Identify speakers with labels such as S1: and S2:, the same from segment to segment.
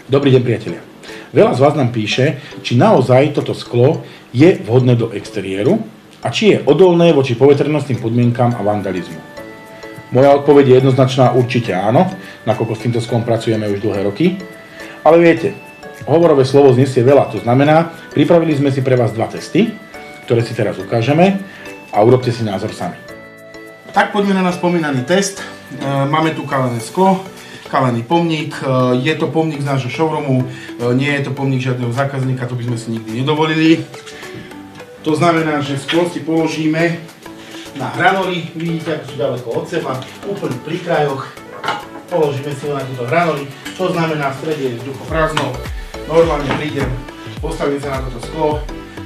S1: Dobrý deň, priatelia. Veľa z vás nám píše, či naozaj toto sklo je vhodné do exteriéru a či je odolné voči poveternostným podmienkam a vandalizmu. Moja odpoveď je jednoznačná, určite áno, nakoľko s týmto sklom pracujeme už dlhé roky. Ale viete, hovorové slovo znesie veľa, to znamená, pripravili sme si pre vás dva testy, ktoré si teraz ukážeme a urobte si názor sami. Tak poďme na náš spomínaný test. Máme tu kalené sklo, kalený pomník, je to pomník z nášho showroomu, nie je to pomník žiadneho zákazníka, to by sme si nikdy nedovolili. To znamená, že sklo si položíme na hranoly, vidíte, ako sú ďaleko od seba, úplne pri krajoch, položíme si ho na túto hranoly, to znamená, v strede je vzduchoprázdno, normálne prídem, postavím sa na toto sklo,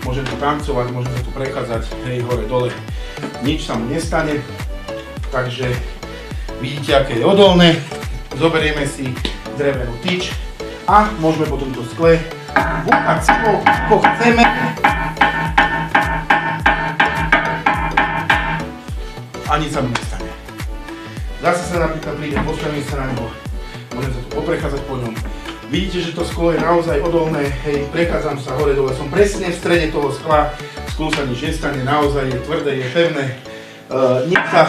S1: môžem tu tancovať, môžem sa tu prechádzať, hej, hore, dole, nič sa mu nestane, takže vidíte, aké je odolné. Zoberieme si drevenú tyč a môžeme po tomto skle búchať sklom, ako chceme. A nič sa mu nestane. Zase sa napríklad prídem, postavím sa na neho, môžem sa tu poprechádzať po ňom. Vidíte, že to sklo je naozaj odolné, hej, prechádzam sa hore dole, som presne v strede toho skla, sklu sa nič nestane, naozaj je tvrdé, je pevné, nič sa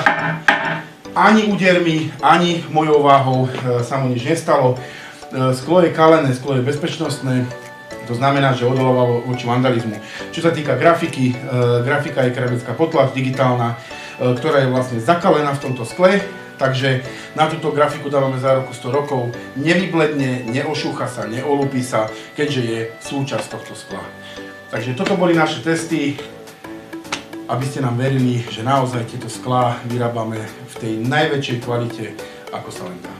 S1: ani údermi, ani mojou váhou sa mu nič nestalo. Sklo je kalené, sklo je bezpečnostné, to znamená, že odoláva voči vandalizmu. Čo sa týka grafiky, grafika je keramická potlač digitálna, ktorá je vlastne zakalená v tomto skle, takže na túto grafiku dávame záruku 100 rokov, nevybledne, neošúcha sa, neolúpi sa, keďže je súčasť tohto skla. Takže toto boli naše testy, aby ste nám verili, že naozaj tieto sklá vyrábame v tej najväčšej kvalite, ako sa len dá.